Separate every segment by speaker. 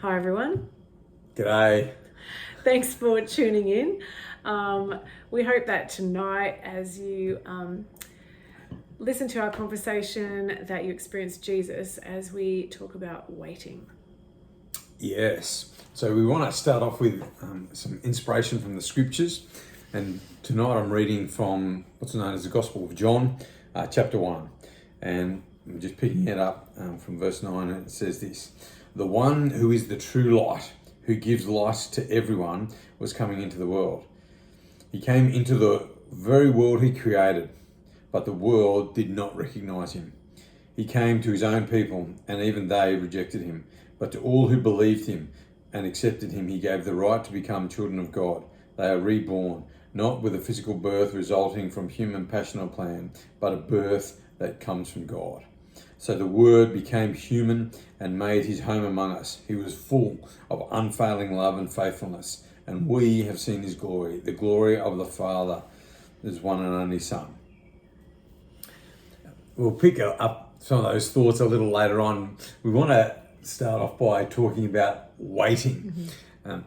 Speaker 1: Hi everyone.
Speaker 2: G'day.
Speaker 1: Thanks for tuning in. We hope that tonight, as you listen to our conversation, that you experience Jesus as we talk about waiting.
Speaker 2: Yes. So we want to start off with some inspiration from the scriptures. And tonight I'm reading from what's known as the Gospel of John, chapter 1. And I'm just picking it up from verse 9, and it says this: "The one who is the true light, who gives light to everyone, was coming into the world. He came into the very world he created, but the world did not recognize him. He came to his own people, and even they rejected him. But to all who believed him and accepted him, he gave the right to become children of God. They are reborn, not with a physical birth resulting from human passion or plan, but a birth that comes from God. So the Word became human and made his home among us. He was full of unfailing love and faithfulness, and we have seen his glory, the glory of the Father, his one and only Son." We'll pick up some of those thoughts a little later on. We want to start off by talking about waiting. I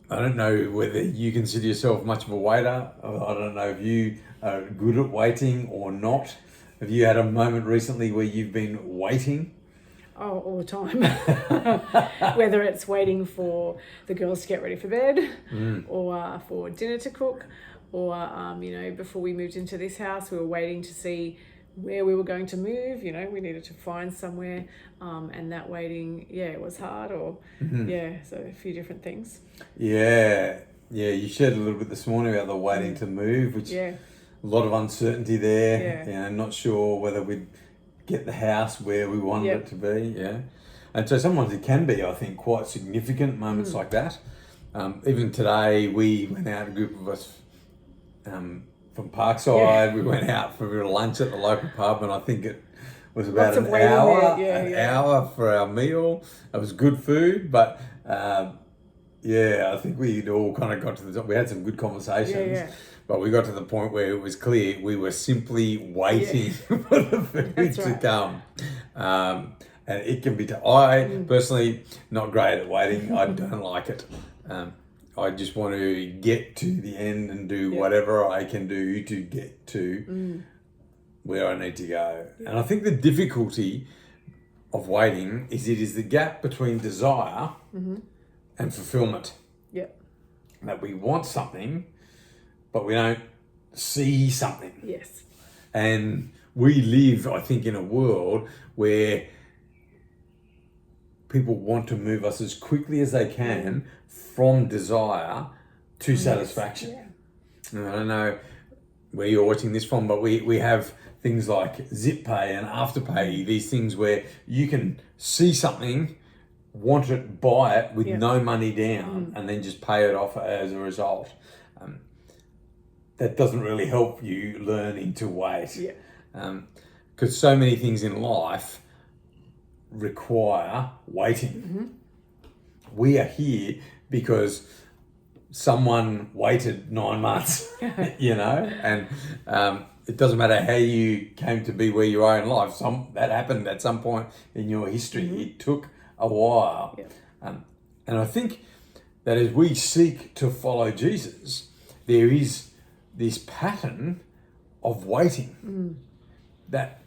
Speaker 2: don't know whether you consider yourself much of a waiter. I don't know if you are good at waiting or not. Have you had a moment recently where you've been waiting?
Speaker 1: Oh, all the time. Whether it's waiting for the girls to get ready for bed, or for dinner to cook, or before we moved into this house, we were waiting to see where we were going to move. We needed to find somewhere, and that waiting, it was hard. Or so a few different things.
Speaker 2: Yeah, you shared a little bit this morning about the waiting to move, which a lot of uncertainty there. Not sure whether we'd get the house where we wanted it to be. And so sometimes it can be, I think, quite significant moments like that. Even today, we went out, a group of us from Parkside. We went out for a lunch at the local pub, and I think it was about an hour for our meal. It was good food, but I think we'd all kind of got to the top. We had some good conversations, but we got to the point where it was clear we were simply waiting for the food to come. And it can be, I personally, not great at waiting. I don't like it. I just want to get to the end and do whatever I can do to get to where I need to go. And I think the difficulty of waiting is it is the gap between desire and fulfillment. That we want something, but we don't see something.
Speaker 1: Yes.
Speaker 2: And we live, I think, in a world where people want to move us as quickly as they can from desire to satisfaction. And I don't know where you're watching this from, but we have things like Zip Pay and Afterpay, these things where you can see something, want it, buy it with no money down, and then just pay it off as a result. That doesn't really help you learning to wait. Because so many things in life require waiting. We are here because someone waited 9 months, and it doesn't matter how you came to be where you are in life. That happened at some point in your history. It took a while. And I think that as we seek to follow Jesus, there is this pattern of waiting that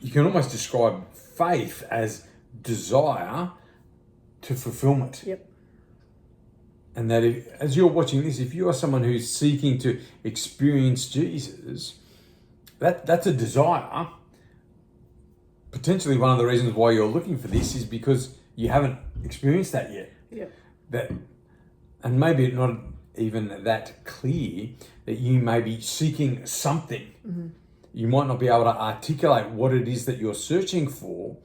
Speaker 2: you can almost describe faith as desire to fulfillment. And that as you're watching this, if you are someone who's seeking to experience Jesus, that's a desire. Potentially one of the reasons why you're looking for this is because you haven't experienced that yet. And maybe it's not even that clear that you may be seeking something. You might not be able to articulate what it is that you're searching for,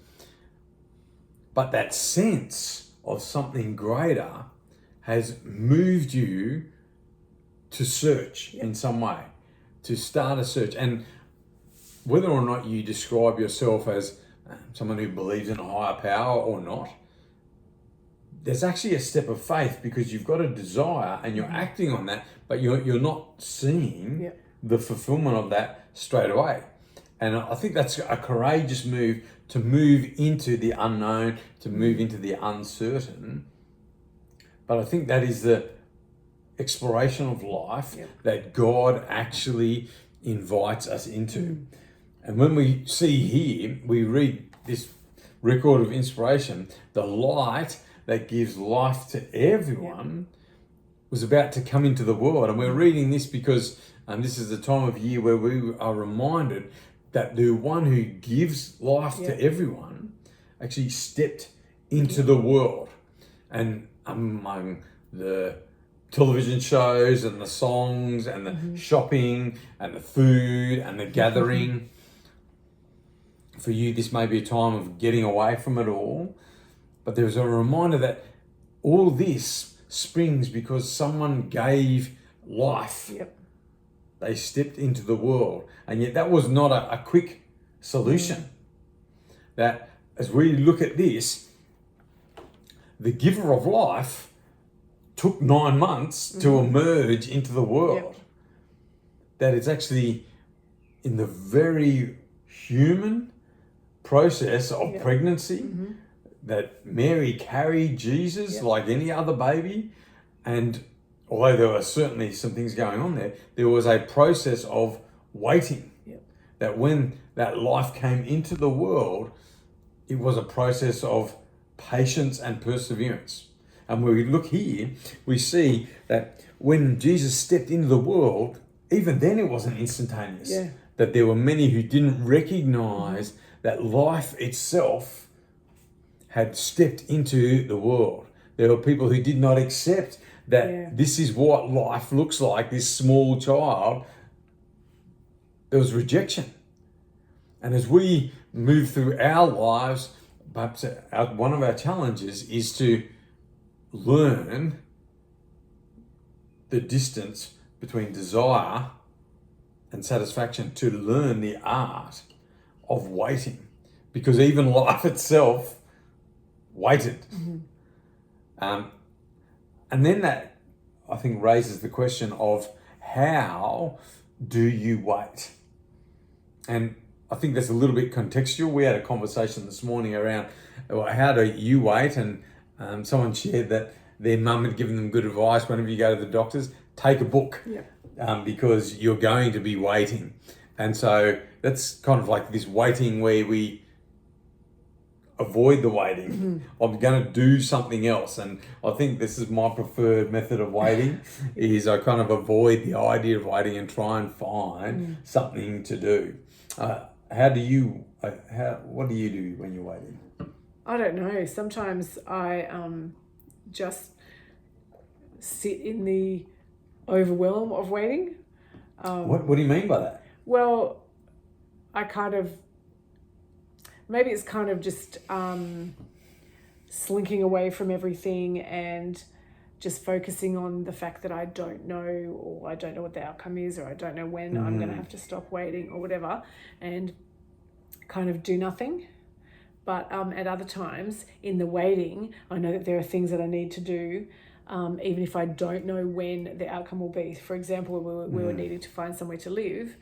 Speaker 2: but that sense of something greater has moved you to search in some way, to start a search. And whether or not you describe yourself as someone who believes in a higher power or not, there's actually a step of faith because you've got a desire and you're acting on that, but you're not seeing the fulfillment of that straight away. And I think that's a courageous move, to move into the unknown, to move into the uncertain. But I think that is the exploration of life that God actually invites us into. And when we see here, we read this record of inspiration, the light that gives life to everyone was about to come into the world. And we're reading this because this is the time of year where we are reminded that the one who gives life to everyone actually stepped into the world. And among the television shows and the songs and the shopping and the food and the gathering, for you, this may be a time of getting away from it all. But there's a reminder that all this springs because someone gave life. They stepped into the world. And yet that was not a quick solution. That as we look at this, the giver of life took 9 months to emerge into the world. That it's actually in the very human process of pregnancy that Mary carried Jesus like any other baby. And although there were certainly some things going on there was a process of waiting. That when that life came into the world, it was a process of patience and perseverance. And when we look here, we see that when Jesus stepped into the world, even then it wasn't instantaneous. That there were many who didn't recognize that life itself had stepped into the world. There were people who did not accept that this is what life looks like, this small child. There was rejection. And as we move through our lives, perhaps one of our challenges is to learn the distance between desire and satisfaction, to learn the art of waiting, because even life itself waited. And then that, I think, raises the question of how do you wait? And I think that's a little bit contextual. We had a conversation this morning around how do you wait, and someone shared that their mum had given them good advice: whenever you go to the doctors, take a book, because you're going to be waiting. And so that's kind of like this waiting where we avoid the waiting. I'm going to do something else. And I think this is my preferred method of waiting, is I kind of avoid the idea of waiting and try and find something to do. What do you do when you're waiting?
Speaker 1: I don't know. Sometimes I just sit in the overwhelm of waiting.
Speaker 2: What do you mean by that?
Speaker 1: Well, maybe it's kind of just slinking away from everything and just focusing on the fact that I don't know, or I don't know what the outcome is, or I don't know when I'm going to have to stop waiting or whatever, and kind of do nothing. But at other times in the waiting, I know that there are things that I need to do, even if I don't know when the outcome will be. For example, we were needing to find somewhere to live.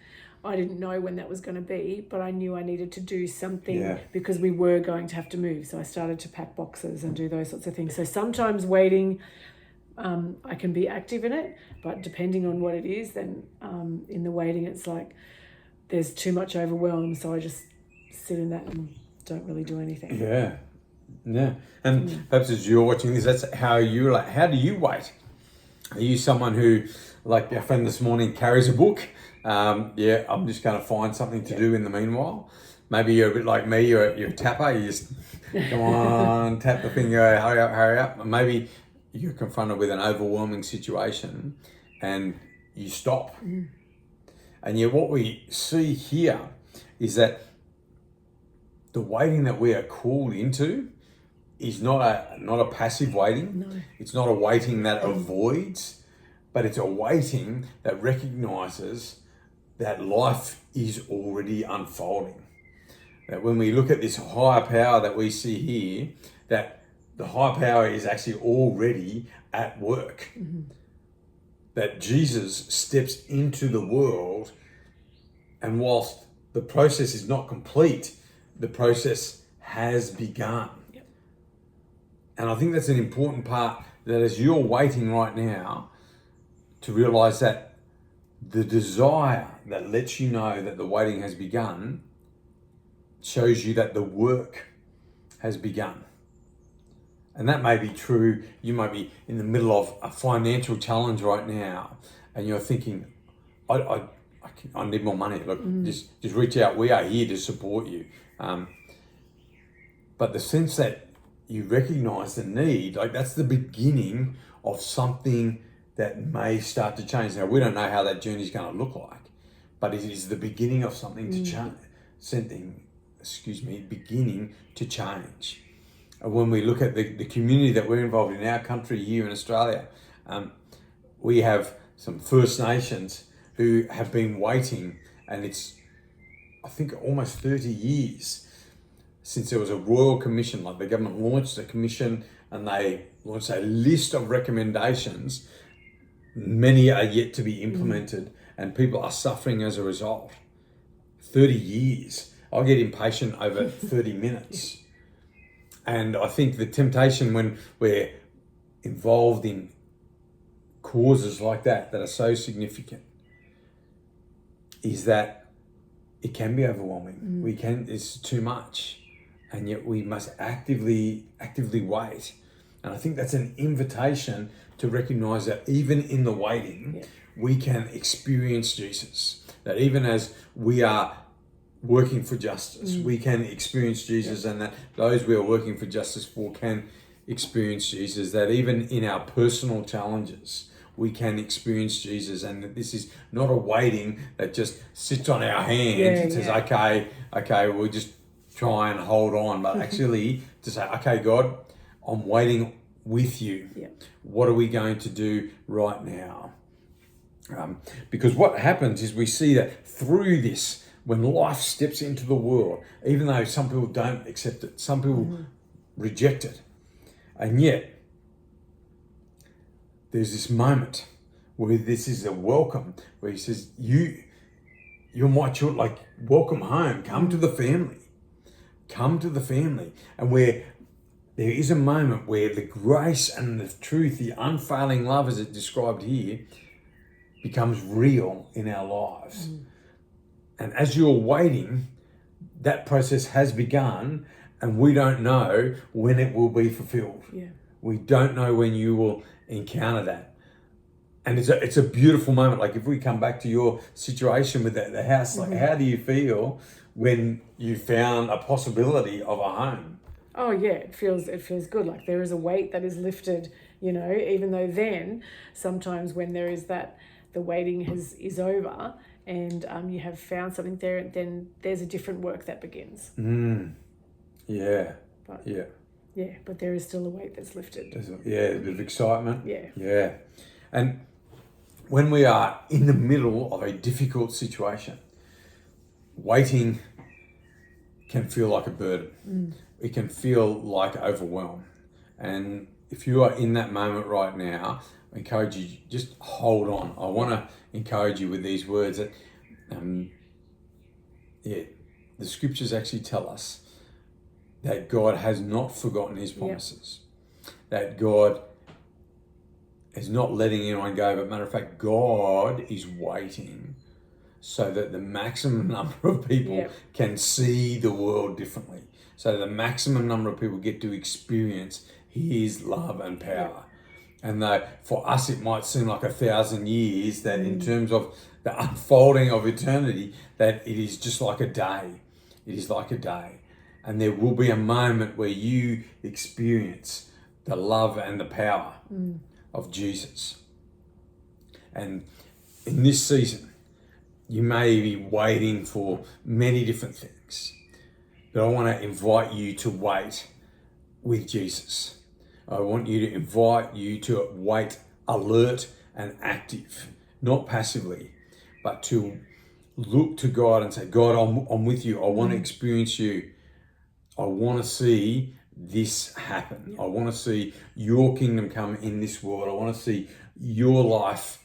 Speaker 1: I didn't know when that was going to be, but I knew I needed to do something because we were going to have to move. So I started to pack boxes and do those sorts of things. So sometimes waiting, I can be active in it, but depending on what it is, then in the waiting, it's like there's too much overwhelm. So I just sit in that and don't really do anything.
Speaker 2: Yeah. And perhaps as you're watching this, that's how do you wait? Are you someone who, like our friend this morning, carries a book? I'm just going to find something to do in the meanwhile. Maybe you're a bit like me, you're a tapper, you just come on, tap the finger, hurry up. And maybe you're confronted with an overwhelming situation and you stop. And yet what we see here is that the waiting that we are called into is not a passive waiting.
Speaker 1: No.
Speaker 2: It's not a waiting that avoids, but it's a waiting that recognizes that life is already unfolding. That when we look at this higher power that we see here, that the higher power is actually already at work. That Jesus steps into the world, and whilst the process is not complete. The process has begun.
Speaker 1: Yep.
Speaker 2: And I think that's an important part, that as you're waiting right now, to realize that the desire that lets you know that the waiting has begun shows you that the work has begun. And that may be true. You might be in the middle of a financial challenge right now, and you're thinking, I need more money. Look, just reach out. We are here to support you. But the sense that you recognize the need, like that's the beginning of something that may start to change. Now, we don't know how that journey is going to look like, but it is the beginning of something to change. Beginning to change. When we look at the community that we're involved in our country here in Australia, we have some First Nations who have been waiting, and it's, I think, almost 30 years since there was a royal commission. Like the government launched a commission and they launched a list of recommendations. Many are yet to be implemented, and people are suffering as a result. 30 years. I'll get impatient over 30 minutes. And I think the temptation when we're involved in causes like that are so significant is that it can be overwhelming. It's too much. And yet we must actively wait. And I think that's an invitation to recognize that even in the waiting, we can experience Jesus. That even as we are working for justice, we can experience Jesus, and that those we are working for justice for can experience Jesus. That even in our personal challenges, we can experience Jesus, and that this is not a waiting that just sits on our hands and says, okay, we'll just try and hold on, but actually to say, okay, God, I'm waiting with you. What are we going to do right now? Because what happens is we see that through this, when life steps into the world, even though some people don't accept it, some people reject it, and yet there's this moment where this is a welcome, where he says, you're my children, like, welcome home, come to the family. Come to the family. And where there is a moment where the grace and the truth, the unfailing love as it's described here, becomes real in our lives. And as you're waiting, that process has begun, and we don't know when it will be fulfilled. We don't know when you will encounter that. And it's a beautiful moment. Like if we come back to your situation with the house, like how do you feel when you found a possibility of a home?
Speaker 1: Oh yeah, it feels good. Like there is a weight that is lifted, even though then sometimes when there is that, the waiting is over and you have found something there, then there's a different work that begins. But there is still a weight that's lifted.
Speaker 2: A bit of excitement.
Speaker 1: Yeah.
Speaker 2: And when we are in the middle of a difficult situation, waiting can feel like a burden. It can feel like overwhelm. And if you are in that moment right now, I encourage you, just hold on. I want to encourage you with these words that, the scriptures actually tell us that God has not forgotten his promises. That God is not letting anyone go, but matter of fact, God is waiting so that the maximum number of people can see the world differently. So the maximum number of people get to experience his love and power. And though for us it might seem like 1,000 years, that in terms of the unfolding of eternity, that it is just like a day. It is like a day. And there will be a moment where you experience the love and the power of Jesus. And in this season, you may be waiting for many different things, but I want to invite you to wait with Jesus. I want you to invite you to wait alert and active, not passively, but to look to God and say, God, I'm with you. I want to experience you. I want to see this happen. I want to see your kingdom come in this world. I want to see your life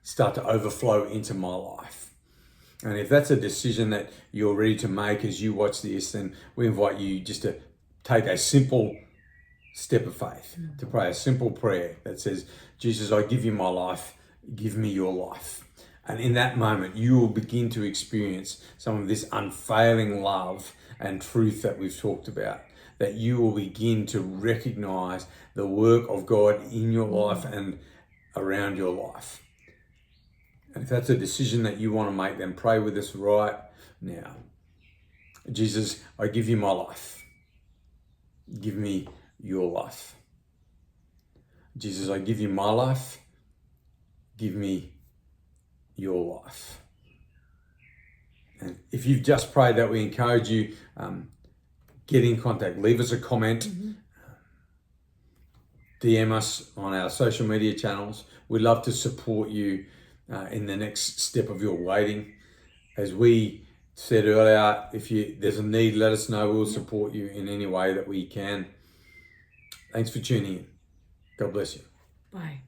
Speaker 2: start to overflow into my life. And if that's a decision that you're ready to make as you watch this, then we invite you just to take a simple step of faith, to pray a simple prayer that says, Jesus, I give you my life, give me your life. And in that moment, you will begin to experience some of this unfailing love and truth that we've talked about, that you will begin to recognize the work of God in your life and around your life. And if that's a decision that you want to make, then pray with us right now. Jesus, I give you my life. Give me your life. Jesus, I give you my life. Give me your life. And if you've just prayed that, we encourage you, get in contact. Leave us a comment. DM us on our social media channels. We'd love to support you in the next step of your waiting. As we said earlier, if there's a need, let us know. We'll support you in any way that we can. Thanks for tuning in. God bless you.
Speaker 1: Bye.